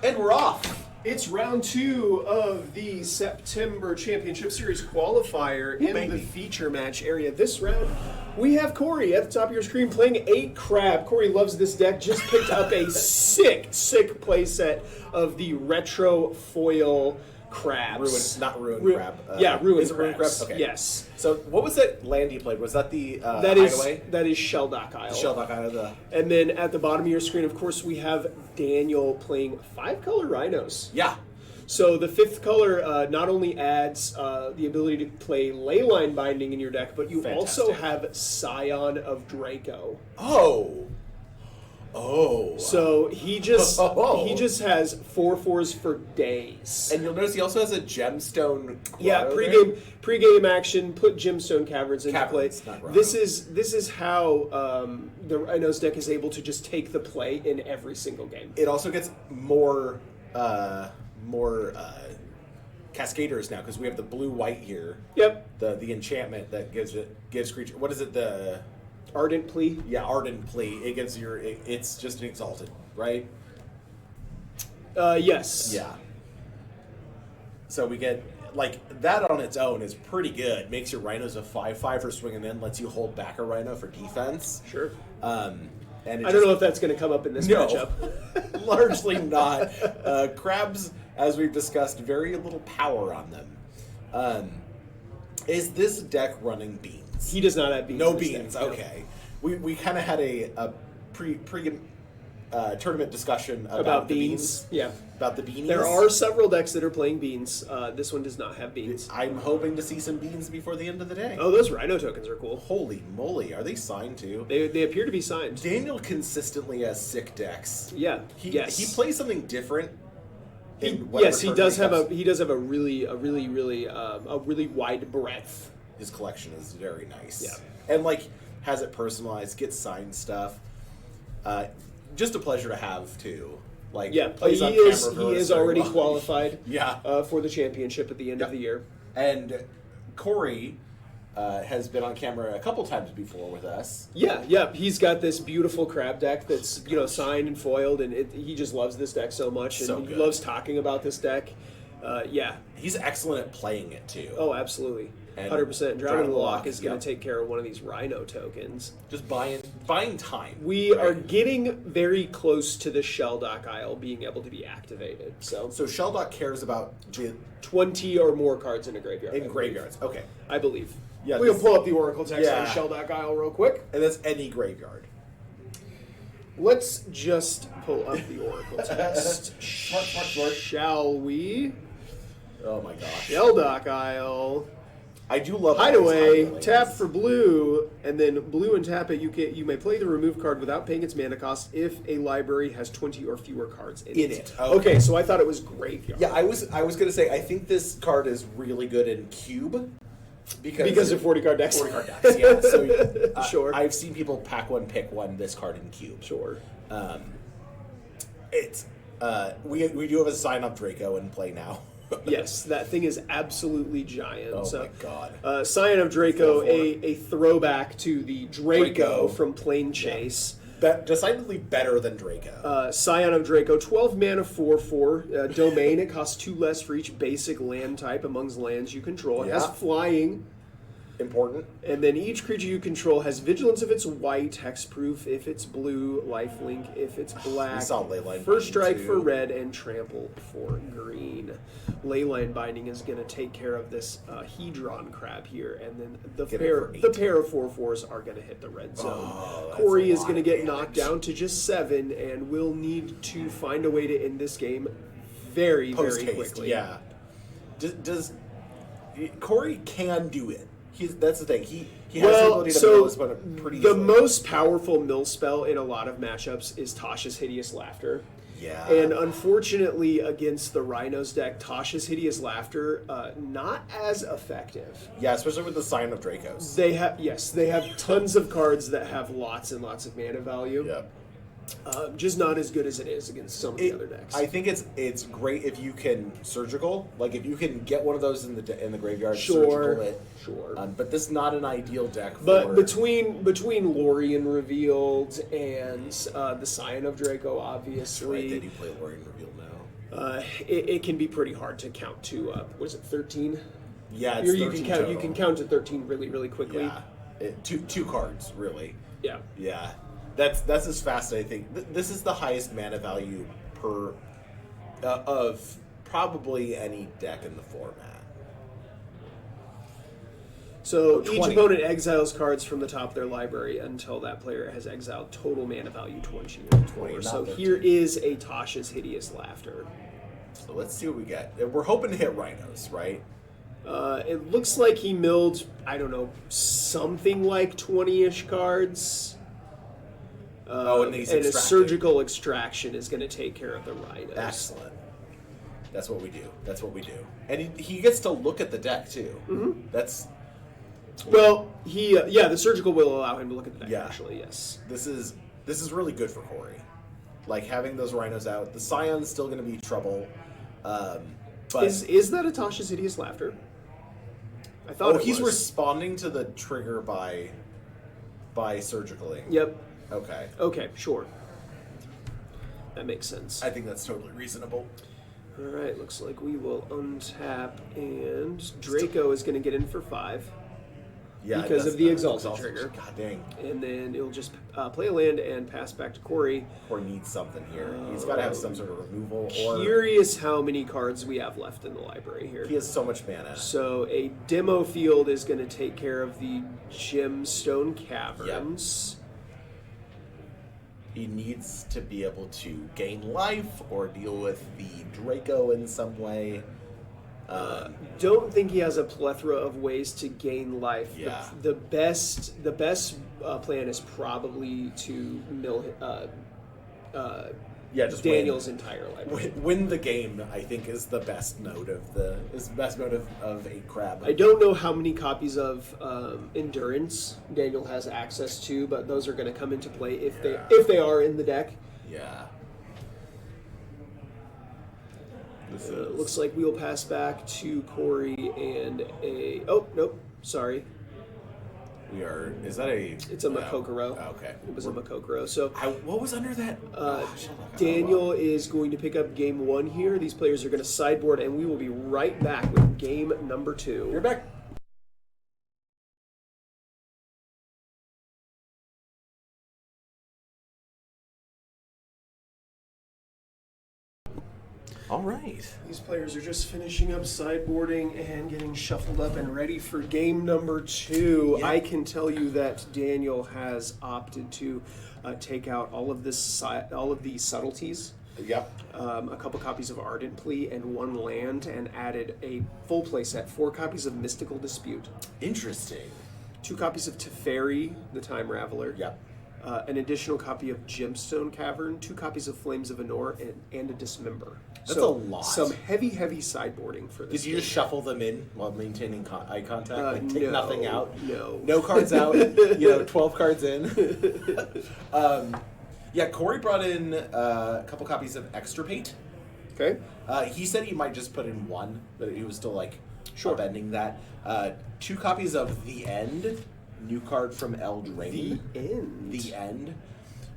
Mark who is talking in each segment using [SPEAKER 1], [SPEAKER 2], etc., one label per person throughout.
[SPEAKER 1] And we're off.
[SPEAKER 2] It's round 2 of the September Championship Series qualifier in the feature match area. This round, we have Corey at the top of your screen playing 8 Crab. Corey loves this deck. Just picked up a sick playset of the retro foil crabs.
[SPEAKER 1] Crab.
[SPEAKER 2] Ruined
[SPEAKER 1] is it Ruined
[SPEAKER 2] crabs.
[SPEAKER 1] Crab? Okay.
[SPEAKER 2] Yes.
[SPEAKER 1] So what was that land you played? Was that the
[SPEAKER 2] That is Shelldock Isle.
[SPEAKER 1] Shelldock Isle.
[SPEAKER 2] And then at the bottom of your screen, of course, we have Daniel playing 5-color Rhinos.
[SPEAKER 1] Yeah.
[SPEAKER 2] So the 5th color not only adds the ability to play Leyline Binding in your deck, but you also have Scion of Draco. So he just has 4/4s for days.
[SPEAKER 1] And you'll notice he also has a gemstone.
[SPEAKER 2] Yeah, pre-game action. Put gemstone caverns into play. This is how the Rhinos deck is able to just take the play in every single game.
[SPEAKER 1] It also gets more cascaders now because we have the blue-white here.
[SPEAKER 2] Yep.
[SPEAKER 1] The enchantment that gives creature. What is it? The
[SPEAKER 2] Ardent Plea?
[SPEAKER 1] Yeah, Ardent Plea. It gives it's just an Exalted, right?
[SPEAKER 2] Yes.
[SPEAKER 1] Yeah. So we get, that on its own is pretty good. Makes your Rhinos a 5/5 for swinging in, lets you hold back a Rhino for defense.
[SPEAKER 2] Sure.
[SPEAKER 1] And
[SPEAKER 2] I don't know if that's going to come up in this matchup.
[SPEAKER 1] Largely not. Crabs, as we've discussed, very little power on them. Is this deck running beans?
[SPEAKER 2] He does not have beans.
[SPEAKER 1] No beans. Okay. We kind of had a pre tournament discussion about the beans.
[SPEAKER 2] Yeah.
[SPEAKER 1] About the beanies.
[SPEAKER 2] There are several decks that are playing beans. This one does not have beans.
[SPEAKER 1] I'm hoping to see some beans before the end of the day.
[SPEAKER 2] Oh, those Rhino tokens are cool.
[SPEAKER 1] Holy moly. Are they signed too?
[SPEAKER 2] They appear to be signed.
[SPEAKER 1] Daniel consistently has sick decks.
[SPEAKER 2] Yeah.
[SPEAKER 1] He plays something different.
[SPEAKER 2] He does have a really wide breadth.
[SPEAKER 1] His collection is very nice.
[SPEAKER 2] Yeah.
[SPEAKER 1] And has it personalized, gets signed stuff. Just a pleasure to have too.
[SPEAKER 2] He is already qualified.
[SPEAKER 1] Yeah.
[SPEAKER 2] For the championship at the end of the year.
[SPEAKER 1] And Corey has been on camera a couple times before with us.
[SPEAKER 2] Yeah. He's got this beautiful crab deck that's signed and foiled, and he just loves this deck so much, and he loves talking about this deck.
[SPEAKER 1] He's excellent at playing it too.
[SPEAKER 2] Oh, absolutely. 100%. Drowning Lock is going to take care of one of these Rhino tokens.
[SPEAKER 1] Just buying time.
[SPEAKER 2] We are getting very close to the Shelldock Isle being able to be activated. So
[SPEAKER 1] Shelldock cares about
[SPEAKER 2] 20 or more cards in a graveyard.
[SPEAKER 1] In graveyards, okay.
[SPEAKER 2] I believe.
[SPEAKER 1] Yeah,
[SPEAKER 2] we'll pull up the Oracle text on Shelldock Isle real quick.
[SPEAKER 1] And that's any graveyard.
[SPEAKER 2] Let's just pull up the Oracle text.
[SPEAKER 1] Smart.
[SPEAKER 2] Shall we?
[SPEAKER 1] Oh my gosh.
[SPEAKER 2] Shelldock Isle.
[SPEAKER 1] I do love
[SPEAKER 2] Hideaway, tap for blue, and then blue and tap it. You may play the remove card without paying its mana cost if a library has 20 or fewer cards in it. Okay, so I thought it was graveyard.
[SPEAKER 1] Yeah, I was going to say I think this card is really good in cube
[SPEAKER 2] because of 40 card decks.
[SPEAKER 1] 40 card decks. Yeah. So
[SPEAKER 2] sure.
[SPEAKER 1] I've seen people pack one, pick one. This card in cube.
[SPEAKER 2] Sure.
[SPEAKER 1] We do have a Sign Up Draco in play now.
[SPEAKER 2] Yes, that thing is absolutely giant.
[SPEAKER 1] Oh my god.
[SPEAKER 2] Scion of Draco, a throwback to the Draco from Plane Chase.
[SPEAKER 1] Decidedly better than Draco.
[SPEAKER 2] Scion of Draco, 12 mana, 4/4. Domain, it costs 2 less for each basic land type amongst lands you control. It has flying.
[SPEAKER 1] Important.
[SPEAKER 2] And then each creature you control has vigilance if it's white, hexproof if it's blue, lifelink if it's black, first strike for red, and trample for green. Leyline Binding is going to take care of this Hedron crab here, and then the pair of 4/4s are going to hit the red zone. Corey is going to get knocked down to just 7, and will need to find a way to end this game very quickly.
[SPEAKER 1] Yeah. Does Corey can do it? That's the thing. He has the ability to mill this one pretty easily.
[SPEAKER 2] The most powerful mill spell in a lot of matchups is Tasha's Hideous Laughter.
[SPEAKER 1] Yeah.
[SPEAKER 2] And unfortunately, against the Rhinos deck, Tasha's Hideous Laughter, not as effective.
[SPEAKER 1] Yeah, especially with the Sign of Dracos.
[SPEAKER 2] They have tons of cards that have lots and lots of mana value.
[SPEAKER 1] Yep.
[SPEAKER 2] Just not as good as it is against some of the other decks.
[SPEAKER 1] I think it's great if you can surgical, like if you can get one of those in the graveyard. Surgical it.
[SPEAKER 2] Sure.
[SPEAKER 1] But this is not an ideal deck.
[SPEAKER 2] But between Lorien Revealed and the Scion of Draco, obviously,
[SPEAKER 1] right, they do play Lorien Revealed now.
[SPEAKER 2] It can be pretty hard to count to what is it, 13?
[SPEAKER 1] Yeah, it's
[SPEAKER 2] you can count.
[SPEAKER 1] total.
[SPEAKER 2] You can count to 13 really, really quickly.
[SPEAKER 1] Yeah, two cards really.
[SPEAKER 2] Yeah.
[SPEAKER 1] Yeah. That's as fast as I think. This is the highest mana value per of probably any deck in the format.
[SPEAKER 2] So each opponent exiles cards from the top of their library until that player has exiled total mana value 20 or more. So here is a Tasha's Hideous Laughter.
[SPEAKER 1] So let's see what we get. We're hoping to hit Rhinos, right?
[SPEAKER 2] It looks like he milled, I don't know, something like 20-ish cards.
[SPEAKER 1] And
[SPEAKER 2] a surgical extraction is going to take care of the Rhinos.
[SPEAKER 1] Excellent. That's what we do. And he gets to look at the deck too.
[SPEAKER 2] Mm-hmm.
[SPEAKER 1] That's
[SPEAKER 2] well, the surgical will allow him to look at the deck. Actually, yes.
[SPEAKER 1] This is really good for Corey. Like having those Rhinos out. The Scion's still going to be trouble. But
[SPEAKER 2] is that Tasha's Hideous Laughter? I thought
[SPEAKER 1] he's responding to the trigger by surgicaling.
[SPEAKER 2] Yep.
[SPEAKER 1] Okay,
[SPEAKER 2] sure. That makes sense.
[SPEAKER 1] I think that's totally reasonable.
[SPEAKER 2] All right, looks like we will untap, and Draco is going to get in for 5.
[SPEAKER 1] Yeah,
[SPEAKER 2] because of the Exalted trigger.
[SPEAKER 1] God dang.
[SPEAKER 2] And then it'll just play a land and pass back to Corey.
[SPEAKER 1] Corey needs something here. He's got to have some sort of removal.
[SPEAKER 2] Curious how many cards we have left in the library here.
[SPEAKER 1] He has so much mana.
[SPEAKER 2] So a demo field is going to take care of the Gemstone Caverns.
[SPEAKER 1] Yep. He needs to be able to gain life or deal with the Draco in some way.
[SPEAKER 2] Don't think he has a plethora of ways to gain life.
[SPEAKER 1] Yeah.
[SPEAKER 2] The best plan is probably to mill
[SPEAKER 1] just
[SPEAKER 2] Daniel's entire life.
[SPEAKER 1] Win the game, I think, is the best mode of a crab.
[SPEAKER 2] I don't know how many copies of Endurance Daniel has access to, but those are going to come into play if they are in the deck.
[SPEAKER 1] Yeah.
[SPEAKER 2] Looks like we'll pass back to Corey and a... Oh, nope. Sorry.
[SPEAKER 1] Is that a...
[SPEAKER 2] It's a Makokoro.
[SPEAKER 1] Okay.
[SPEAKER 2] It was a Makokoro. So
[SPEAKER 1] what was under that?
[SPEAKER 2] Daniel is going to pick up game 1 here. These players are going to sideboard, and we will be right back with game number 2.
[SPEAKER 1] You're back. All right.
[SPEAKER 2] These players are just finishing up sideboarding and getting shuffled up and ready for game number 2. Yeah. I can tell you that Daniel has opted to take out all of the subtleties.
[SPEAKER 1] Yep.
[SPEAKER 2] A couple copies of Ardent Plea and 1 land, and added a full play set, 4 copies of Mystical Dispute.
[SPEAKER 1] Interesting.
[SPEAKER 2] 2 copies of Teferi, the Time Raveler.
[SPEAKER 1] Yep.
[SPEAKER 2] An additional copy of Gemstone Cavern, 2 copies of Flames of Anor, and a Dismember.
[SPEAKER 1] That's a lot.
[SPEAKER 2] Some heavy sideboarding for this.
[SPEAKER 1] Did you just shuffle them in while maintaining eye contact? Take nothing out?
[SPEAKER 2] No
[SPEAKER 1] cards out? 12 cards in? Corey brought in a couple copies of Extirpate.
[SPEAKER 2] Okay.
[SPEAKER 1] He said he might just put in 1, but he was still upending that. 2 copies of The End. New card from Eldraine. The End.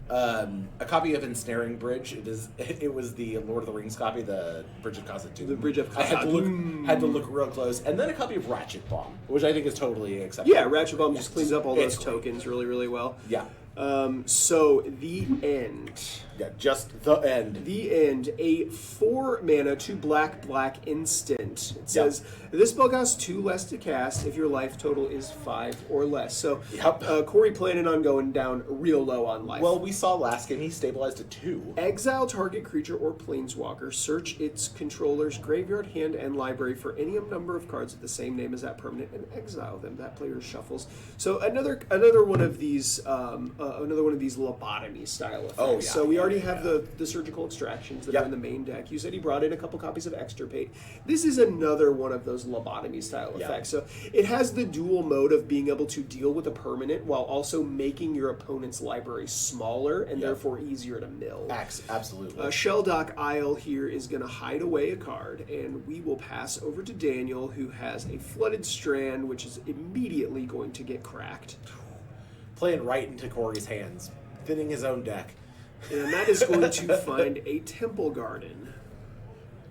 [SPEAKER 1] A copy of Ensnaring Bridge. It was the Lord of the Rings copy, the Bridge of Khazad-dûm.
[SPEAKER 2] The Bridge of Khazad-dûm.
[SPEAKER 1] I had to look real close, and then a copy of Ratchet Bomb, which I think is totally acceptable.
[SPEAKER 2] Yeah, Ratchet Bomb just cleans up all those tokens really, really well.
[SPEAKER 1] Yeah.
[SPEAKER 2] So The End.
[SPEAKER 1] Yeah, just The End.
[SPEAKER 2] The End, a 4 mana, 2 black instant. It says, this spell costs 2 less to cast if your life total is 5 or less. So, Corey planning on going down real low on life.
[SPEAKER 1] Well, we saw last game he stabilized at 2.
[SPEAKER 2] Exile target creature or planeswalker. Search its controller's graveyard, hand, and library for any number of cards of the same name as that permanent and exile them. That player shuffles. So another one of these another one of these lobotomy style effects.
[SPEAKER 1] Oh, yeah,
[SPEAKER 2] so we already
[SPEAKER 1] yeah.
[SPEAKER 2] have the surgical extractions that
[SPEAKER 1] Yep.
[SPEAKER 2] are in the main deck. You said he brought in a couple copies of Extirpate. This is another one of those lobotomy style
[SPEAKER 1] Yeah.
[SPEAKER 2] effects. So it has the dual mode of being able to deal with a permanent while also making your opponent's library smaller and
[SPEAKER 1] Yep.
[SPEAKER 2] therefore easier to mill.
[SPEAKER 1] Absolutely.
[SPEAKER 2] Shelldock Isle here is going to hide away a card, and we will pass over to Daniel, who has a Flooded Strand, which is immediately going to get cracked.
[SPEAKER 1] Playing right into Corey's hands, thinning his own deck.
[SPEAKER 2] And that is going to find a Temple Garden.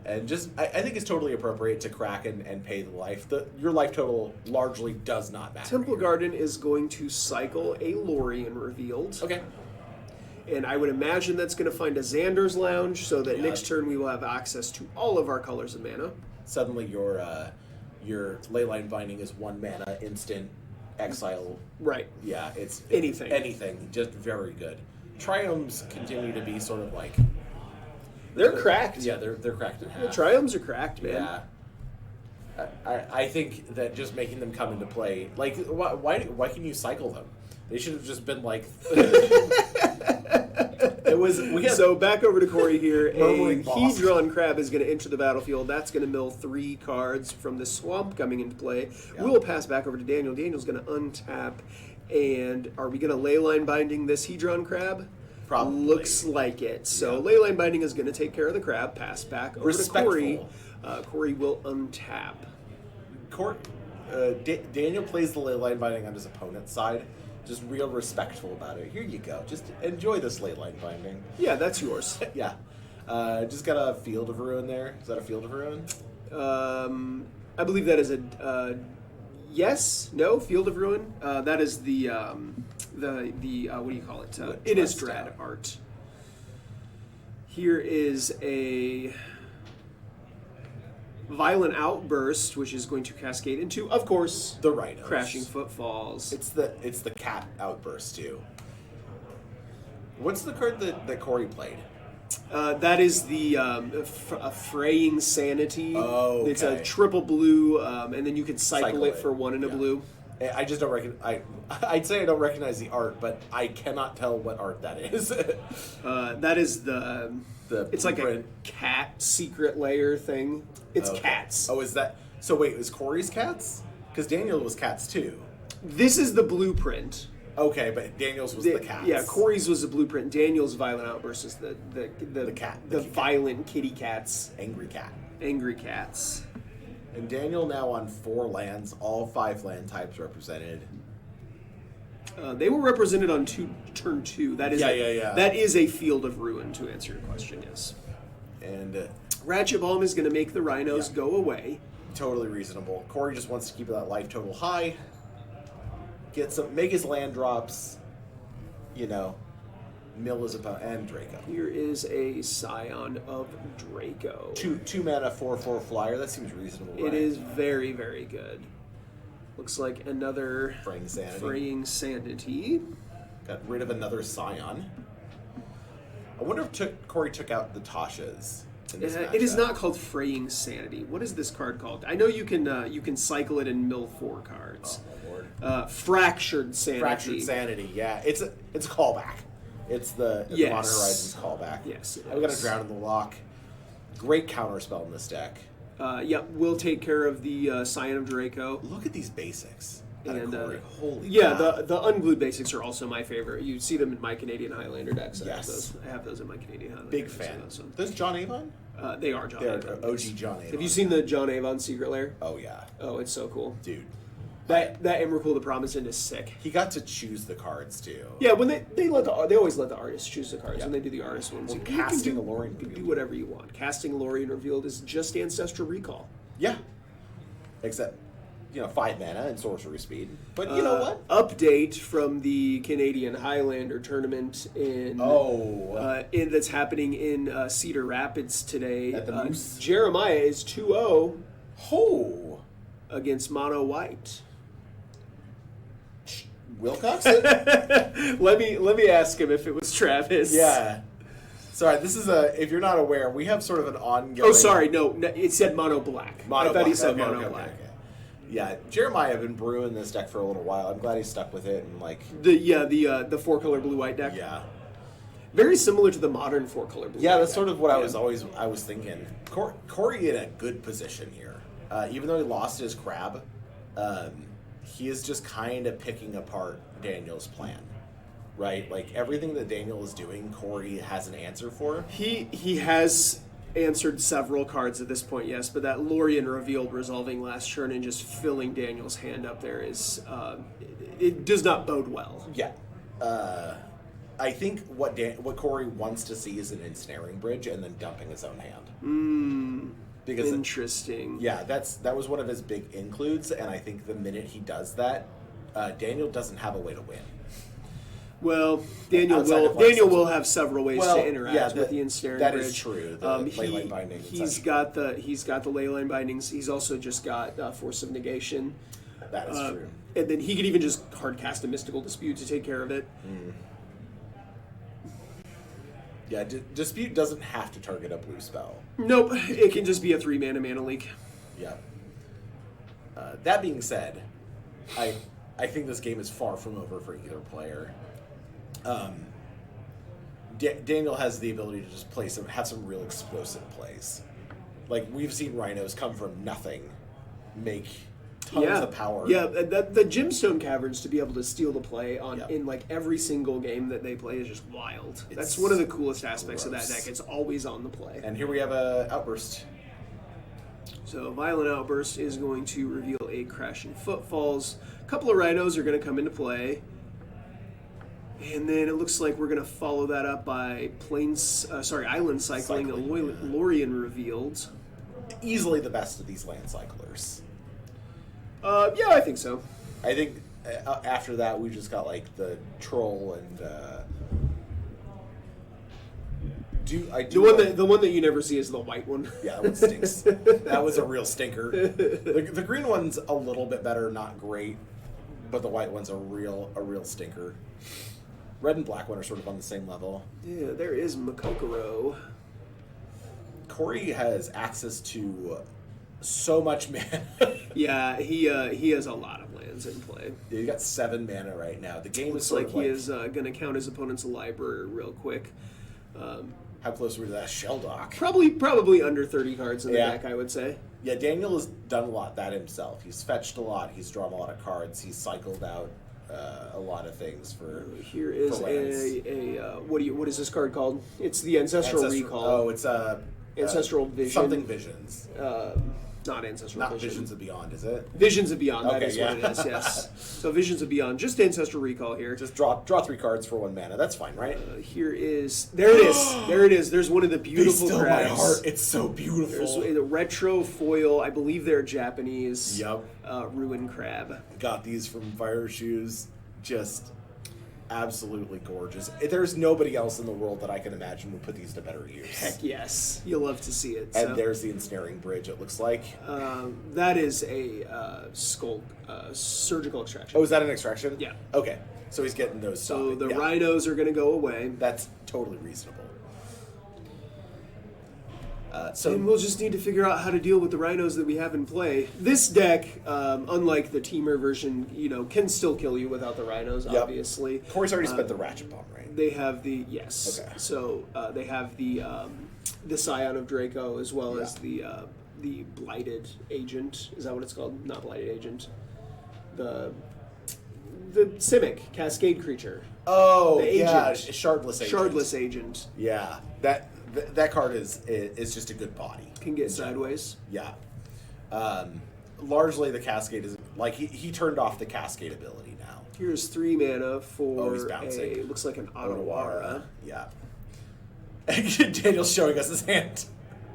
[SPEAKER 1] And just, I think it's totally appropriate to crack and pay the life. Your life total largely does not matter.
[SPEAKER 2] Temple
[SPEAKER 1] here.
[SPEAKER 2] Garden is going to cycle a Lorien Revealed.
[SPEAKER 1] Okay.
[SPEAKER 2] And I would imagine that's going to find a Xander's Lounge, so that
[SPEAKER 1] Yeah.
[SPEAKER 2] next turn we will have access to all of our colors of mana.
[SPEAKER 1] Suddenly your Leyline Binding is 1 mana, instant, exile.
[SPEAKER 2] Right.
[SPEAKER 1] Yeah, it's
[SPEAKER 2] Anything.
[SPEAKER 1] Anything. Just very good. Triomes continue to be sort of like...
[SPEAKER 2] They're cracked.
[SPEAKER 1] Yeah, they're cracked in half.
[SPEAKER 2] The Triomes are cracked, man.
[SPEAKER 1] Yeah. I think that just making them come into play, like, why can you cycle them? They should have just been like.
[SPEAKER 2] So back over to Corey here. A
[SPEAKER 1] Murmuring boss.
[SPEAKER 2] Hedron Crab is going to enter the battlefield. That's going to mill 3 cards from the swamp coming into play.
[SPEAKER 1] Yeah.
[SPEAKER 2] We'll pass back over to Daniel. Daniel's going to untap. And are we going to Leyline Binding this Hedron Crab?
[SPEAKER 1] Probably.
[SPEAKER 2] Looks like it. So
[SPEAKER 1] Yeah.
[SPEAKER 2] Leyline Binding is going to take care of the crab. Pass back over to Corey. Corey will untap.
[SPEAKER 1] Daniel plays the Leyline Binding on his opponent's side. Just real respectful about it. Here you go. Just enjoy this Leyline Binding.
[SPEAKER 2] Yeah, that's yours.
[SPEAKER 1] Yeah. Just got a Field of Ruin there. Is that a Field of Ruin?
[SPEAKER 2] I believe that is a yes, no, Field of Ruin. That is the what do you call it? It is Dread art. Here is a Violent Outburst, which is going to cascade into, of course,
[SPEAKER 1] The Rhinos.
[SPEAKER 2] Crashing Footfalls.
[SPEAKER 1] It's the cat outburst too. What's the card that Corey played?
[SPEAKER 2] That is the Fraying Sanity.
[SPEAKER 1] Oh, okay.
[SPEAKER 2] It's a triple blue, and then you can cycle it for 1 in a
[SPEAKER 1] Yeah.
[SPEAKER 2] blue.
[SPEAKER 1] I just don't recognize. I'd say I don't recognize the art, but I cannot tell what art that is.
[SPEAKER 2] That is the it's like a
[SPEAKER 1] blueprint.
[SPEAKER 2] cat secret layer thing. It's
[SPEAKER 1] Okay.
[SPEAKER 2] cats.
[SPEAKER 1] Oh, is that? So wait, is Corey's cats? Because Daniel was cats too.
[SPEAKER 2] This is the blueprint.
[SPEAKER 1] Okay, but Daniel's was the cats.
[SPEAKER 2] Yeah, Corey's was the blueprint. Daniel's Violent Outburst is the
[SPEAKER 1] cat.
[SPEAKER 2] The violent kitty cats.
[SPEAKER 1] Angry cat.
[SPEAKER 2] Angry cats.
[SPEAKER 1] And Daniel now on 4 lands, all 5 land types represented.
[SPEAKER 2] They were represented on turn 2. That is
[SPEAKER 1] Yeah.
[SPEAKER 2] That is a Field of Ruin, to answer your question, yes.
[SPEAKER 1] And
[SPEAKER 2] Ratchet Bomb is going to make the Rhinos go away.
[SPEAKER 1] totally reasonable. Corey just wants to keep that life total high. Make his land drops. Mill his opponent and Draco.
[SPEAKER 2] Here is a Scion of Draco.
[SPEAKER 1] 2 mana 4/4 flyer. That seems reasonable.
[SPEAKER 2] It
[SPEAKER 1] right?
[SPEAKER 2] is very, very good. Looks like another
[SPEAKER 1] Fraying Sanity.
[SPEAKER 2] Fraying Sanity.
[SPEAKER 1] Got rid of another Scion. I wonder if Corey took out the Tashas. In this
[SPEAKER 2] It is
[SPEAKER 1] matchup.
[SPEAKER 2] not called Fraying Sanity. What is this card called? I know you can cycle it and mill 4 cards.
[SPEAKER 1] Oh my lord.
[SPEAKER 2] Fractured Sanity.
[SPEAKER 1] Fractured Sanity. Yeah, it's a callback. It's the
[SPEAKER 2] Yes.
[SPEAKER 1] Modern Horizons callback.
[SPEAKER 2] Yes, it
[SPEAKER 1] I've got
[SPEAKER 2] is.
[SPEAKER 1] to Drown in the Lock. Great counter spell in this deck.
[SPEAKER 2] Yep, we'll take care of the Scion of Draco.
[SPEAKER 1] Look at these basics.
[SPEAKER 2] And
[SPEAKER 1] Holy
[SPEAKER 2] yeah,
[SPEAKER 1] cow.
[SPEAKER 2] the unglued basics are also my favorite. You see them in my Canadian Highlander decks.
[SPEAKER 1] Yes.
[SPEAKER 2] I have those in my Canadian Highlander
[SPEAKER 1] Big
[SPEAKER 2] decks.
[SPEAKER 1] fan.
[SPEAKER 2] So
[SPEAKER 1] Those John Avon?
[SPEAKER 2] they are John
[SPEAKER 1] They're
[SPEAKER 2] Avon.
[SPEAKER 1] OG John Avon.
[SPEAKER 2] Have you seen the John Avon Secret Lair?
[SPEAKER 1] Oh yeah,
[SPEAKER 2] Oh, it's so cool.
[SPEAKER 1] dude.
[SPEAKER 2] That Emrakul the Promised End is sick.
[SPEAKER 1] He got to choose the cards too.
[SPEAKER 2] Yeah, when they always let the artists choose the cards when they do the artist ones.
[SPEAKER 1] Well,
[SPEAKER 2] You
[SPEAKER 1] casting
[SPEAKER 2] can do,
[SPEAKER 1] Lorien
[SPEAKER 2] you can do
[SPEAKER 1] Revealed.
[SPEAKER 2] whatever you want. Casting Lorien Revealed is just Ancestral Recall.
[SPEAKER 1] Yeah. Except, 5 mana and sorcery speed. But you know what?
[SPEAKER 2] Update from the Canadian Highlander tournament that's happening in Cedar Rapids today.
[SPEAKER 1] At the Moose.
[SPEAKER 2] Jeremiah is 2-0
[SPEAKER 1] Oh.
[SPEAKER 2] against Mono White.
[SPEAKER 1] Wilcoxon?
[SPEAKER 2] Let me ask him if it was Travis.
[SPEAKER 1] Yeah. Sorry, this is if you're not aware, we have sort of an ongoing...
[SPEAKER 2] Oh, sorry, no, it said Mono Black.
[SPEAKER 1] Mono
[SPEAKER 2] I thought he
[SPEAKER 1] Black.
[SPEAKER 2] said
[SPEAKER 1] Okay,
[SPEAKER 2] Mono
[SPEAKER 1] okay,
[SPEAKER 2] Black.
[SPEAKER 1] okay. Yeah, Jeremiah had been brewing this deck for a little while. I'm glad he stuck with it and like
[SPEAKER 2] the 4-color blue-white deck.
[SPEAKER 1] Yeah.
[SPEAKER 2] Very similar to the modern 4-color blue.
[SPEAKER 1] Yeah, that's sort of what I was thinking. Corey in a good position here. Even though he lost his crab, he is just kind of picking apart Daniel's plan. Right? Like everything that Daniel is doing, Corey has an answer for.
[SPEAKER 2] He has answered several cards at this point, yes, but that Lorien revealed resolving last turn and just filling Daniel's hand up there is it does not bode well.
[SPEAKER 1] Yeah. I think what Corey wants to see is an ensnaring bridge and then dumping his own hand. Because
[SPEAKER 2] interesting.
[SPEAKER 1] That was one of his big includes, and I think the minute he does that, Daniel doesn't have a way to win.
[SPEAKER 2] Well, Daniel will have several ways to interact with the ensnaring bridge.
[SPEAKER 1] That is true. The leyline binding.
[SPEAKER 2] He's got the leyline bindings. He's also just got Force of Negation.
[SPEAKER 1] That is true.
[SPEAKER 2] And then he could even just hard cast a Mystical Dispute to take care of it.
[SPEAKER 1] Yeah, Dispute doesn't have to target a blue spell.
[SPEAKER 2] Nope, it can just be a 3-mana leak.
[SPEAKER 1] Yeah. That being said, I think this game is far from over for either player. Daniel has the ability to just have some real explosive plays. Like, we've seen Rhinos come from nothing, make tons of power.
[SPEAKER 2] Yeah, the Gemstone Caverns, to be able to steal the play in like every single game that they play is just wild. That's one of the coolest aspects of that deck. It's always on the play.
[SPEAKER 1] And here we have a Outburst.
[SPEAKER 2] So Violent Outburst is going to reveal a Crashing Footfalls. A couple of Rhinos are going to come into play. And then it looks like we're going to follow that up by Island Cycling. Lorien revealed.
[SPEAKER 1] Easily the best of these land cyclers.
[SPEAKER 2] Yeah, I think so.
[SPEAKER 1] I think after that we just got like the Troll and
[SPEAKER 2] the one that you never see is the white one.
[SPEAKER 1] Yeah, that one stinks. That was a real stinker. The green one's a little bit better, not great, but the white one's a real stinker. Red and black one are sort of on the same level.
[SPEAKER 2] Yeah, there is Makokoro.
[SPEAKER 1] Corey has access to so much mana.
[SPEAKER 2] Yeah, he has a lot of lands in play.
[SPEAKER 1] Yeah, he got 7 mana right now. The game
[SPEAKER 2] looks like he is going to count his opponent's library real quick.
[SPEAKER 1] How close were we to that Shelldock?
[SPEAKER 2] Probably under 30 cards in the deck, I would say.
[SPEAKER 1] Yeah, Daniel has done a lot that himself. He's fetched a lot. He's drawn a lot of cards. He's cycled out a lot lot of for.
[SPEAKER 2] Here is what is this card called? It's the Ancestral Recall.
[SPEAKER 1] Oh, it's
[SPEAKER 2] Ancestral Vision.
[SPEAKER 1] Something Visions.
[SPEAKER 2] Not Ancestral
[SPEAKER 1] Not
[SPEAKER 2] Vision.
[SPEAKER 1] Visions of Beyond, is it?
[SPEAKER 2] Visions of Beyond, that is what it is, yes. So Visions of Beyond, just Ancestral Recall here.
[SPEAKER 1] Just draw 3 cards for 1 mana, that's fine, right?
[SPEAKER 2] There it is. There's one of the beautiful
[SPEAKER 1] crabs.
[SPEAKER 2] My
[SPEAKER 1] heart, it's so beautiful.
[SPEAKER 2] There's a retro foil, I believe they're Japanese.
[SPEAKER 1] Yep.
[SPEAKER 2] Ruin crab.
[SPEAKER 1] Got these from Fire Shoes, just absolutely gorgeous. There's nobody else in the world that I can imagine would put these to better use.
[SPEAKER 2] Heck yes. You'll love to see it.
[SPEAKER 1] And there's the Ensnaring Bridge, it looks like.
[SPEAKER 2] That is a surgical extraction.
[SPEAKER 1] Oh, is that an extraction?
[SPEAKER 2] Yeah.
[SPEAKER 1] Okay. So he's getting those
[SPEAKER 2] So the Rhinos are going to go away.
[SPEAKER 1] That's totally reasonable.
[SPEAKER 2] And we'll just need to figure out how to deal with the Rhinos that we have in play. This deck, unlike the Teamer version, can still kill you without the Rhinos, obviously.
[SPEAKER 1] Corey's already spent the Ratchet Bomb, right?
[SPEAKER 2] They have the, yes.
[SPEAKER 1] Okay.
[SPEAKER 2] So they have the Scion of Draco as well as the Blighted Agent. Is that what it's called? Not Blighted Agent. The Simic, Cascade Creature.
[SPEAKER 1] Oh,
[SPEAKER 2] the agent.
[SPEAKER 1] Yeah, Shardless Agent.
[SPEAKER 2] Shardless Agent.
[SPEAKER 1] Yeah, that card is just a good body.
[SPEAKER 2] Can get sideways.
[SPEAKER 1] Yeah. Largely the Cascade is like he turned off the Cascade ability now.
[SPEAKER 2] Here's 3 mana for
[SPEAKER 1] he's bouncing.
[SPEAKER 2] looks like an Otawara.
[SPEAKER 1] Yeah. Daniel's showing us his hand.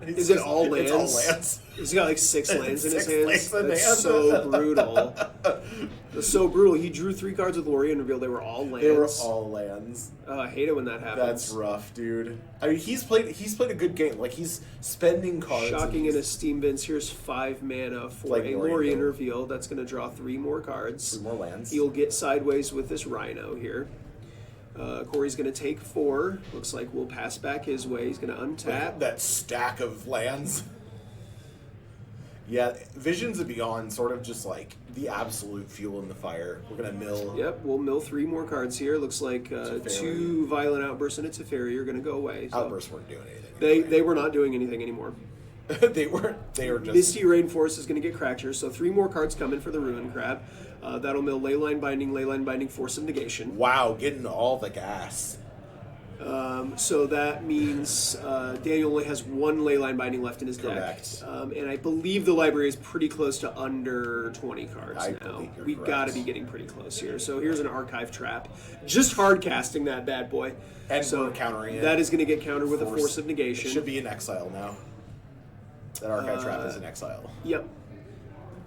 [SPEAKER 2] Is it all lands?
[SPEAKER 1] It's all lands.
[SPEAKER 2] He's got like 6 lands in his hands.
[SPEAKER 1] That's
[SPEAKER 2] so brutal. That's so brutal. He drew 3 cards with Lorien and revealed they were all lands.
[SPEAKER 1] They were all lands.
[SPEAKER 2] I hate it when that happens.
[SPEAKER 1] That's rough, dude. I mean, he's played a good game. Like, he's spending cards.
[SPEAKER 2] Shocking in a Steam Vince. Here's 5 mana for a Lorien reveal. That's going to draw 3 more cards.
[SPEAKER 1] 3 more lands.
[SPEAKER 2] He'll get sideways with this Rhino here. Corey's going to take 4. Looks like we'll pass back his way. He's going to untap.
[SPEAKER 1] That stack of lands. Yeah, Visions of Beyond, sort of just like the absolute fuel in the fire. We're going to mill.
[SPEAKER 2] Yep, we'll mill 3 more cards here. Looks like 2 Violent Outbursts and a Teferi are going to go away. So
[SPEAKER 1] Outbursts weren't doing anything.
[SPEAKER 2] They were not doing anything anymore.
[SPEAKER 1] They were just...
[SPEAKER 2] Misty Rainforest is going to get cracked here, so 3 more cards come in for the Ruin Crab. That'll mill Leyline Binding, Force of Negation.
[SPEAKER 1] Wow, getting all the gas.
[SPEAKER 2] So that means Daniel only has 1 Leyline Binding left in his deck. And I believe the library is pretty close to under 20 cards now. We've got to be getting pretty close here. So here's an Archive Trap. Just hard casting that bad boy.
[SPEAKER 1] And so we're countering it.
[SPEAKER 2] That is going to get countered with a Force of Negation.
[SPEAKER 1] It should be in exile now. That Archive Trap is in exile.
[SPEAKER 2] Yep.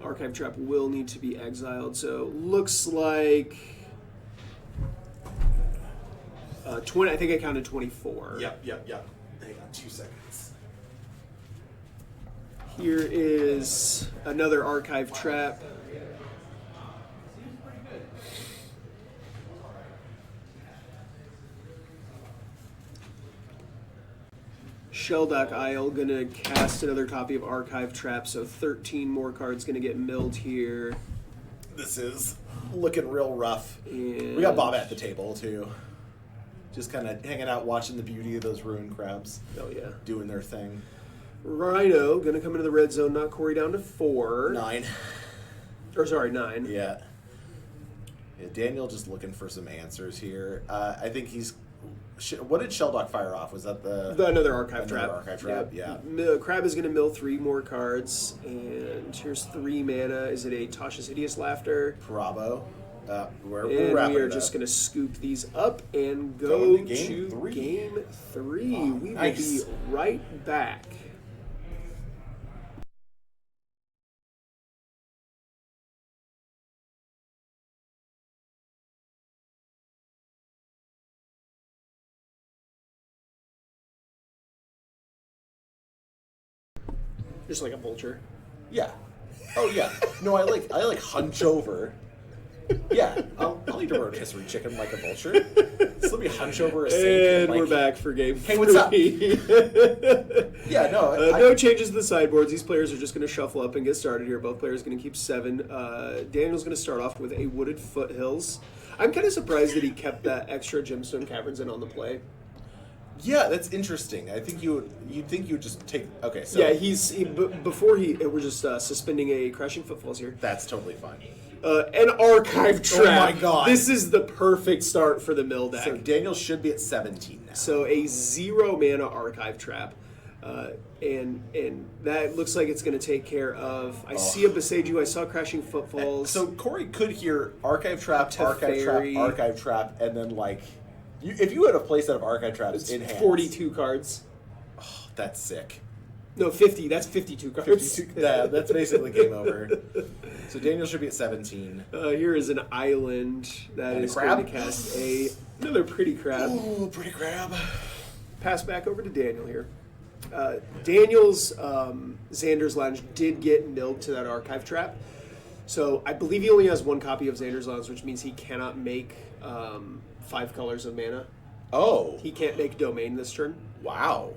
[SPEAKER 2] Archive Trap will need to be exiled. So looks like 20. I think I counted 24.
[SPEAKER 1] Yep. Hang on 2 seconds.
[SPEAKER 2] Here is another Archive Trap. Shelldock Isle gonna cast another copy of Archive Trap, so 13 more cards gonna get milled here.
[SPEAKER 1] This is looking real rough.
[SPEAKER 2] And
[SPEAKER 1] we got Bob at the table too. Just kind of hanging out, watching the beauty of those ruined crabs.
[SPEAKER 2] Oh yeah,
[SPEAKER 1] doing their thing.
[SPEAKER 2] Rhino gonna come into the red zone, knock Corey down to 4.
[SPEAKER 1] 9.
[SPEAKER 2] Or sorry, 9.
[SPEAKER 1] Yeah. Daniel just looking for some answers here. I think he's. What did Shelldock fire off? Was that
[SPEAKER 2] another Archive Trap?
[SPEAKER 1] Archive Trap, yeah.
[SPEAKER 2] Crab is going to mill 3 more cards, and here's 3 mana. Is it a Tasha's Hideous Laughter?
[SPEAKER 1] Bravo. We
[SPEAKER 2] are just going to scoop these up and go to Game 3. Oh, we will be right back. Just like a vulture.
[SPEAKER 1] Yeah. Oh yeah. No, I like hunch over. Yeah, I'll eat a rotisserie chicken like a vulture. So let me hunch over a sink.
[SPEAKER 2] And we're back for Game 3.
[SPEAKER 1] Hey, what's up? Yeah, no.
[SPEAKER 2] No changes to the sideboards. These players are just going to shuffle up and get started here. Both players going to keep 7. Daniel's going to start off with a Wooded Foothills. I'm kind of surprised that he kept that extra Gemstone Caverns in on the play.
[SPEAKER 1] Yeah, that's interesting. I think you'd think you would just take. Okay, so
[SPEAKER 2] yeah, we're just suspending a Crashing Footfalls here.
[SPEAKER 1] That's totally fine.
[SPEAKER 2] An Archive Trap.
[SPEAKER 1] Oh my god!
[SPEAKER 2] This is the perfect start for the mill deck.
[SPEAKER 1] So Daniel should be at 17 now.
[SPEAKER 2] So a 0 mana Archive Trap, and that looks like it's going to take care of. I see a Beseju. I saw Crashing Footfalls.
[SPEAKER 1] So Corey could hear Archive Trap, Archive Trap, and then like. If you had a playset of Archive Traps in hand...
[SPEAKER 2] 42 cards.
[SPEAKER 1] Oh, that's sick.
[SPEAKER 2] No, 50. That's 52 cards.
[SPEAKER 1] 52, that's basically game over. So Daniel should be at 17.
[SPEAKER 2] Here is an island that is going to cast another Pretty Crab.
[SPEAKER 1] Ooh, Pretty Crab.
[SPEAKER 2] Pass back over to Daniel here. Daniel's Xander's Lounge did get milled to that Archive Trap. So I believe he only has 1 copy of Xander's Lounge, which means he cannot make... 5 colors of mana.
[SPEAKER 1] Oh.
[SPEAKER 2] He can't make Domain this turn.
[SPEAKER 1] Wow.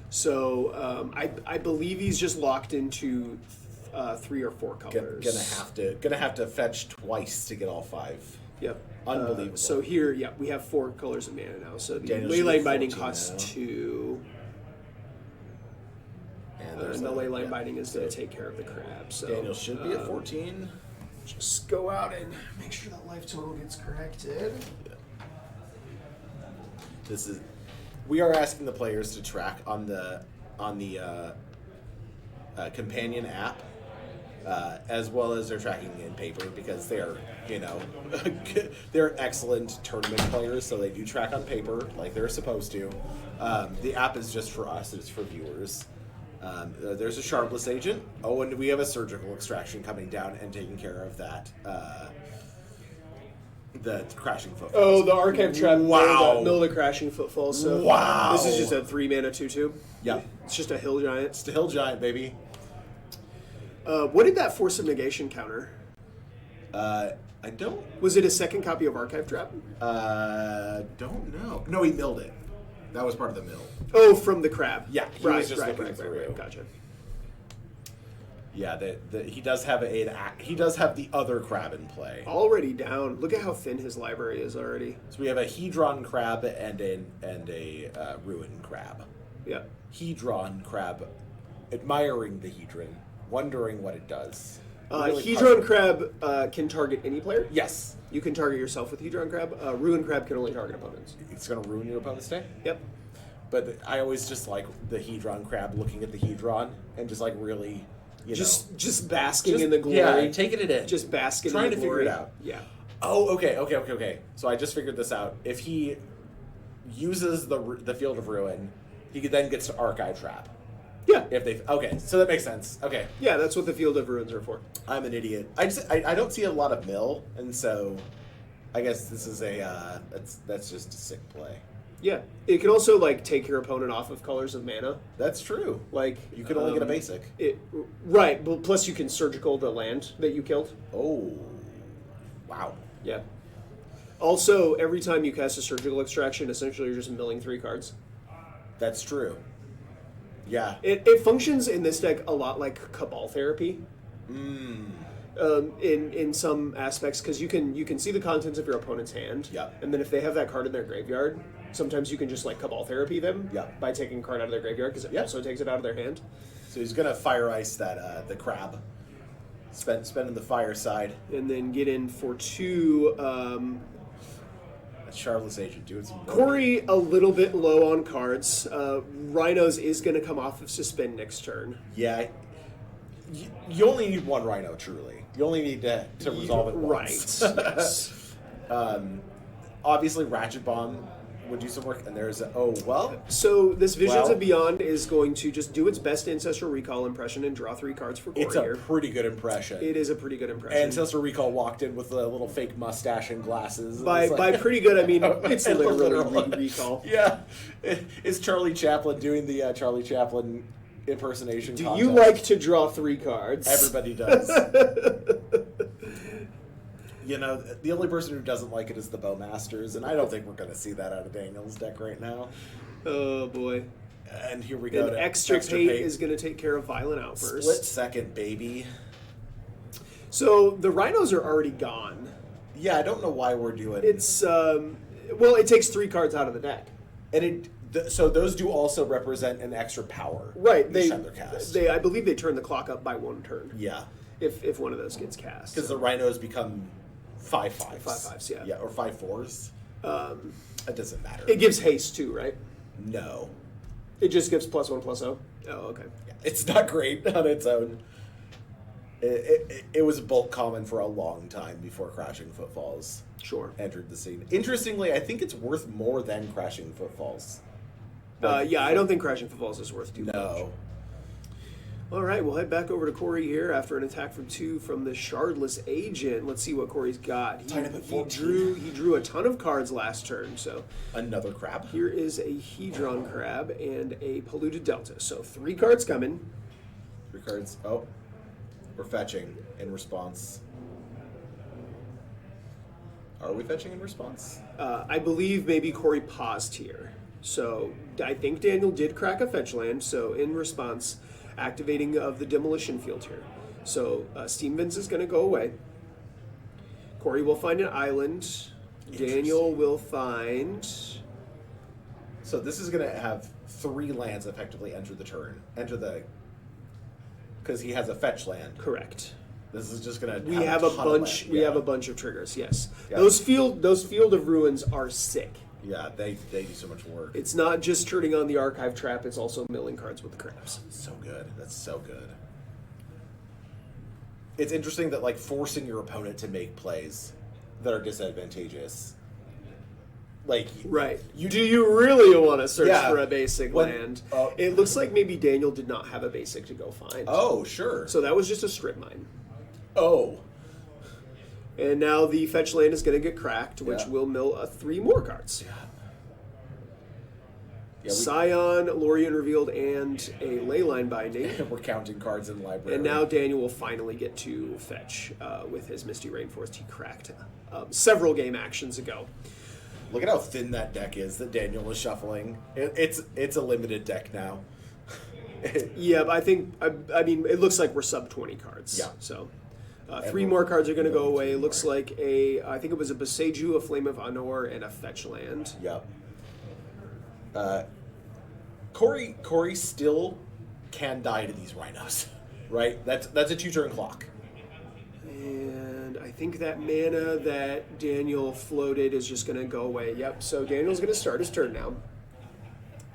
[SPEAKER 2] So I believe he's just locked into 3 or 4 colors.
[SPEAKER 1] Gonna have to fetch twice to get all 5.
[SPEAKER 2] Yep.
[SPEAKER 1] Unbelievable.
[SPEAKER 2] So here, we have 4 colors of mana now. So the Leyline Binding costs 2. And the Leyline Binding is going to take care of the crab. So
[SPEAKER 1] Daniel should be at 14.
[SPEAKER 2] Just go out and make sure that life total gets corrected.
[SPEAKER 1] We are asking the players to track on the companion app, as well as they're tracking in paper because they're they're excellent tournament players, so they do track on paper like they're supposed to. The app is just for us; it's for viewers. There's a Sharpless Agent. Oh, and we have a Surgical Extraction coming down and taking care of that. The Crashing Footfalls.
[SPEAKER 2] Oh, the Archive Trap. Wow. Mill the Crashing Footfalls. So
[SPEAKER 1] wow.
[SPEAKER 2] This is just a 3 mana 2/2.
[SPEAKER 1] Yeah.
[SPEAKER 2] It's just a Hill Giant.
[SPEAKER 1] It's the Hill Giant, baby.
[SPEAKER 2] What did that Force of Negation counter?
[SPEAKER 1] I don't...
[SPEAKER 2] Was it a second copy of Archive Trap?
[SPEAKER 1] Don't know. No, he milled it. That was part of the mill.
[SPEAKER 2] Oh, from the crab.
[SPEAKER 1] Yeah,
[SPEAKER 2] right.
[SPEAKER 1] Gotcha. Yeah, he does have he does have the other crab in play.
[SPEAKER 2] Already down. Look at how thin his library is already.
[SPEAKER 1] So we have a Hedron crab and a Ruin crab.
[SPEAKER 2] Yeah.
[SPEAKER 1] Hedron crab, admiring the Hedron, wondering what it does.
[SPEAKER 2] Really Hedron crab can target any player.
[SPEAKER 1] Yes.
[SPEAKER 2] You can target yourself with Hedron crab. Ruin crab can only target opponents.
[SPEAKER 1] It's going to ruin your opponent's day?
[SPEAKER 2] Yep.
[SPEAKER 1] But I always just like the Hedron crab looking at the Hedron and just like really...
[SPEAKER 2] Just basking in the glory.
[SPEAKER 1] Yeah, taking it in.
[SPEAKER 2] Just basking
[SPEAKER 1] trying
[SPEAKER 2] in the
[SPEAKER 1] glory.
[SPEAKER 2] glory.
[SPEAKER 1] Trying to figure it out.
[SPEAKER 2] Yeah.
[SPEAKER 1] Oh, okay. So I just figured this out. If he uses the Field of Ruin, he then gets to Archive Trap.
[SPEAKER 2] Yeah.
[SPEAKER 1] Okay, so that makes sense. Okay.
[SPEAKER 2] Yeah, that's what the Field of Ruins are for.
[SPEAKER 1] I'm an idiot. I don't see a lot of mill, and so I guess this is that's just a sick play.
[SPEAKER 2] Yeah, it can also take your opponent off of Colors of Mana.
[SPEAKER 1] That's true. You can only get a basic.
[SPEAKER 2] Right, but plus you can surgical the land that you killed.
[SPEAKER 1] Oh, wow.
[SPEAKER 2] Yeah. Also, every time you cast a surgical extraction, essentially you're just milling 3 cards.
[SPEAKER 1] That's true. Yeah.
[SPEAKER 2] It functions in this deck a lot like Cabal Therapy. In some aspects, because you can see the contents of your opponent's hand.
[SPEAKER 1] Yeah.
[SPEAKER 2] And then if they have that card in their graveyard, sometimes you can just Cabal Therapy them.
[SPEAKER 1] Yeah.
[SPEAKER 2] By taking a card out of their graveyard, because it also takes it out of their hand.
[SPEAKER 1] So he's gonna Fire Ice that the crab. Spending the fire side.
[SPEAKER 2] And then get in for 2.
[SPEAKER 1] Charlotte's Agent doing some work.
[SPEAKER 2] Corey a little bit low on cards. Rhinos is going to come off of suspend next turn.
[SPEAKER 1] Yeah. You only need 1 Rhino, truly. You only need to resolve it once.
[SPEAKER 2] Right. Yes.
[SPEAKER 1] Obviously, Ratchet Bomb would do some work, and there's
[SPEAKER 2] So this Visions of Beyond is going to just do its best Ancestral Recall impression and draw 3 cards for Corey.
[SPEAKER 1] It's a pretty good impression.
[SPEAKER 2] It is a pretty good impression.
[SPEAKER 1] Ancestral Recall walked in with a little fake mustache and glasses.
[SPEAKER 2] By pretty good, I mean it's literally recall.
[SPEAKER 1] Yeah, it's Charlie Chaplin doing the Charlie Chaplin impersonation.
[SPEAKER 2] Do you like to draw 3 cards?
[SPEAKER 1] Everybody does. The only person who doesn't like it is the Bowmasters, and I don't think we're going to see that out of Daniel's deck right now.
[SPEAKER 2] Oh, boy.
[SPEAKER 1] And here we go.
[SPEAKER 2] And Extirpate is going to take care of Violent Outburst.
[SPEAKER 1] Split second, baby.
[SPEAKER 2] So the Rhinos are already gone.
[SPEAKER 1] Yeah, I don't know why we're doing...
[SPEAKER 2] It's, it takes 3 cards out of the deck.
[SPEAKER 1] And so those do also represent an extra power.
[SPEAKER 2] Right.
[SPEAKER 1] I
[SPEAKER 2] believe they turn the clock up by 1 turn.
[SPEAKER 1] Yeah.
[SPEAKER 2] If one of those gets cast.
[SPEAKER 1] Because the Rhinos become 5/5s.
[SPEAKER 2] 5/5s, yeah.
[SPEAKER 1] Yeah, or 5/4s. It doesn't matter.
[SPEAKER 2] It gives haste too, right?
[SPEAKER 1] No.
[SPEAKER 2] It just gives +1/+0. Oh, okay.
[SPEAKER 1] Yeah, it's not great on its own. It was bulk common for a long time before Crashing Footfalls entered the scene. Interestingly, I think it's worth more than Crashing Footfalls.
[SPEAKER 2] I don't think Crashing Footfalls is worth too much.
[SPEAKER 1] No.
[SPEAKER 2] All right, we'll head back over to Corey here after an attack from 2 from the Shardless Agent. Let's see what Corey's got. He drew a ton of cards last turn, so
[SPEAKER 1] another crab.
[SPEAKER 2] Here is a Hedron crab and a Polluted Delta. So 3 cards coming.
[SPEAKER 1] 3 cards. Oh, we're fetching in response. Are we fetching in response?
[SPEAKER 2] I believe maybe Corey paused here. So I think Daniel did crack a fetch land. So in response, activating of the demolition field here. So Steam Vents is going to go away. Corey will find an island. Daniel will find...
[SPEAKER 1] So this is going to have 3 lands effectively enter the turn. Because he has a fetch land.
[SPEAKER 2] Correct.
[SPEAKER 1] This is just going to
[SPEAKER 2] We have a bunch of triggers, yes. Yeah. Those field of ruins are sick.
[SPEAKER 1] Yeah, they do so much work.
[SPEAKER 2] It's not just turning on the archive trap, it's also milling cards with the crabs.
[SPEAKER 1] So good. That's so good. It's interesting that forcing your opponent to make plays that are disadvantageous.
[SPEAKER 2] Right. Do you really want to search for a basic land? It looks like maybe Daniel did not have a basic to go find.
[SPEAKER 1] Oh, sure.
[SPEAKER 2] So that was just a strip mine.
[SPEAKER 1] Oh.
[SPEAKER 2] And now the fetch land is going to get cracked, which will mill 3 more cards. Scion, Lorien Revealed, and a Leyline Binding.
[SPEAKER 1] We're counting cards in library.
[SPEAKER 2] And now Daniel will finally get to fetch with his Misty Rainforest he cracked several game actions ago.
[SPEAKER 1] Look at how thin that deck is that Daniel was shuffling. It's a limited deck now.
[SPEAKER 2] Yeah, but I mean, it looks like we're sub 20 cards.
[SPEAKER 1] Yeah.
[SPEAKER 2] So, 3 more cards are going to go away. It looks like I think it was a Boseiju, a Flame of Anor, and a Fetch Land.
[SPEAKER 1] Yep. Corey still can die to these Rhinos, right? That's a 2-turn clock.
[SPEAKER 2] And I think that mana that Daniel floated is just going to go away. Yep, so Daniel's going to start his turn now.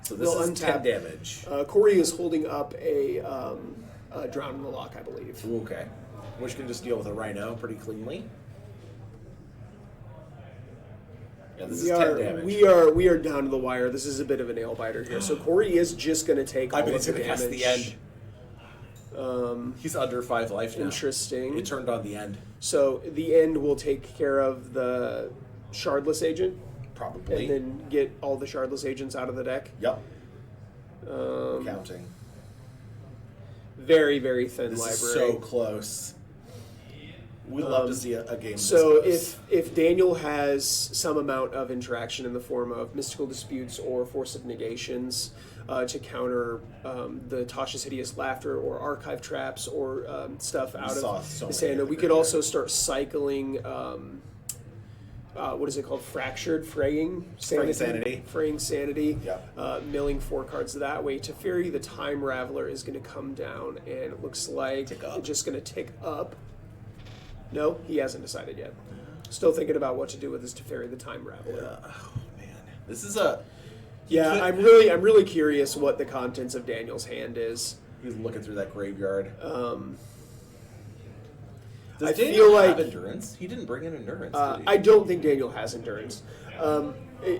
[SPEAKER 1] So this is 10 damage.
[SPEAKER 2] Corey is holding up a Drown in the Lock, I believe.
[SPEAKER 1] Okay. Which can just deal with a Rhino pretty cleanly. Yeah, this is 10 damage.
[SPEAKER 2] We are down to the wire. This is a bit of a nail biter here. So Corey is just going to take all of the damage.
[SPEAKER 1] Cast the end. He's under 5 life now.
[SPEAKER 2] Interesting.
[SPEAKER 1] It turned on the end.
[SPEAKER 2] So the end will take care of the Shardless Agent?
[SPEAKER 1] Probably.
[SPEAKER 2] And then get all the Shardless Agents out of the deck?
[SPEAKER 1] Yep. Counting.
[SPEAKER 2] Very, very thin
[SPEAKER 1] this
[SPEAKER 2] library.
[SPEAKER 1] Is so close. We'd love to see a game.
[SPEAKER 2] So if Daniel has some amount of interaction in the form of Mystical Disputes or Force of Negations to counter the Tasha's Hideous Laughter or Archive Traps or stuff out of the Sand, we could also start cycling. What is it called? Fraying Sanity.
[SPEAKER 1] Yep.
[SPEAKER 2] Milling 4 cards that way. Teferi, the Time Raveler, is going to come down, and it looks like it's just going to tick up. No, he hasn't decided yet. Still thinking about what to do with his Teferi, the Time Raveler.
[SPEAKER 1] Yeah. Oh man, this is a.
[SPEAKER 2] Yeah, I'm really curious what the contents of Daniel's hand is.
[SPEAKER 1] He's looking through that graveyard.
[SPEAKER 2] I feel like
[SPEAKER 1] endurance. He didn't bring in endurance. Did he?
[SPEAKER 2] I don't think Daniel has endurance.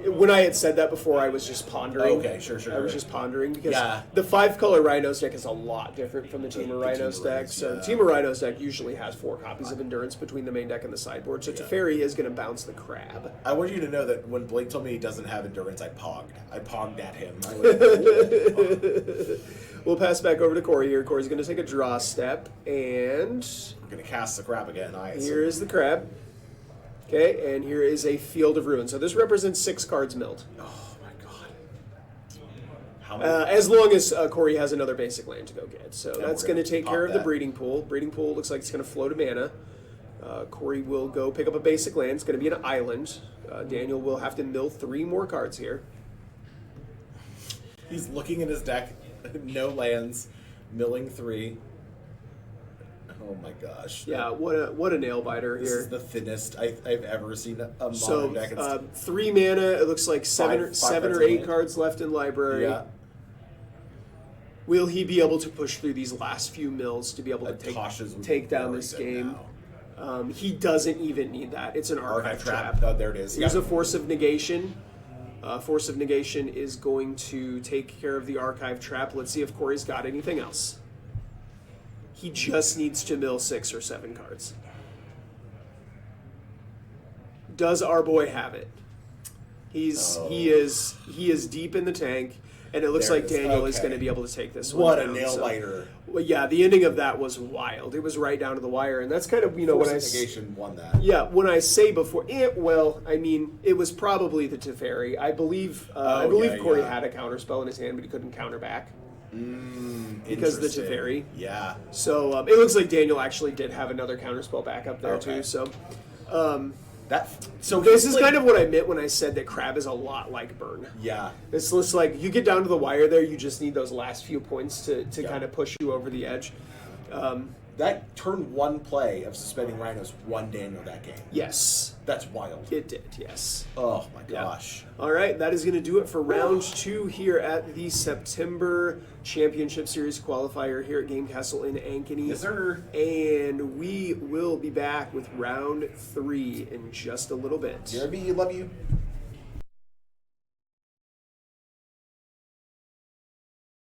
[SPEAKER 2] When I had said that before, I was just pondering.
[SPEAKER 1] Okay, sure.
[SPEAKER 2] I was just pondering because the 5-color Rhinos deck is a lot different from the Team of Rhinos deck. So the Team of Rhinos deck usually has 4 copies of endurance between the main deck and the sideboard. So Teferi is going to bounce the crab.
[SPEAKER 1] I want you to know that when Blake told me he doesn't have endurance, I pogged. I pogged at him.
[SPEAKER 2] We'll pass back over to Corey here. Corey's going to take a draw step, and
[SPEAKER 1] we're going to cast the crab again.
[SPEAKER 2] Here is the crab. Okay, and here is a Field of Ruin. So this represents 6 cards milled.
[SPEAKER 1] Oh my god! How many?
[SPEAKER 2] As long as Corey has another basic land to go get. So that's going to take care of the Breeding Pool. Breeding Pool looks like it's going to float a mana. Corey will go pick up a basic land. It's going to be an island. Daniel will have to mill 3 more cards here.
[SPEAKER 1] He's looking at his deck. No lands. Milling 3. Oh my gosh.
[SPEAKER 2] Yeah, what a nail biter here.
[SPEAKER 1] This is the thinnest I've ever seen a modern deck.
[SPEAKER 2] 3 mana, it looks like 7 or 8 cards left in library.
[SPEAKER 1] Yeah.
[SPEAKER 2] Will he be able to push through these last few mills to be able to take down this game? He doesn't even need that. It's an Archive Trap.
[SPEAKER 1] Oh, there it is.
[SPEAKER 2] Here's a Force of Negation. Force of Negation is going to take care of the Archive Trap. Let's see if Corey's got anything else. He just needs to mill 6 or 7 cards. Does our boy have it? He is deep in the tank, and it looks like Daniel is going to be able to take this one.
[SPEAKER 1] What a nail biter!
[SPEAKER 2] Well, yeah, the ending of that was wild. It was right down to the wire, and that's kind of when I
[SPEAKER 1] Negation won that.
[SPEAKER 2] Yeah, when I say before, it was probably the Teferi. I believe Corey had a counterspell in his hand, but he couldn't counter back. Because of the Teferi.
[SPEAKER 1] Yeah.
[SPEAKER 2] So it looks like Daniel actually did have another counterspell back up there too. So this is kind of what I meant when I said that Crab is a lot like Burn.
[SPEAKER 1] Yeah.
[SPEAKER 2] It's just like you get down to the wire there, you just need those last few points to kind of push you over the edge.
[SPEAKER 1] That turn 1 play of suspending Rhinos won Daniel that game.
[SPEAKER 2] Yes.
[SPEAKER 1] That's wild.
[SPEAKER 2] It did, yes.
[SPEAKER 1] Oh my gosh.
[SPEAKER 2] Yeah. All right, that is going to do it for round 2 here at the September Championship Series qualifier here at Game Castle in Ankeny.
[SPEAKER 1] Yes, sir.
[SPEAKER 2] And we will be back with round 3 in just a little bit.
[SPEAKER 1] JRB, love you.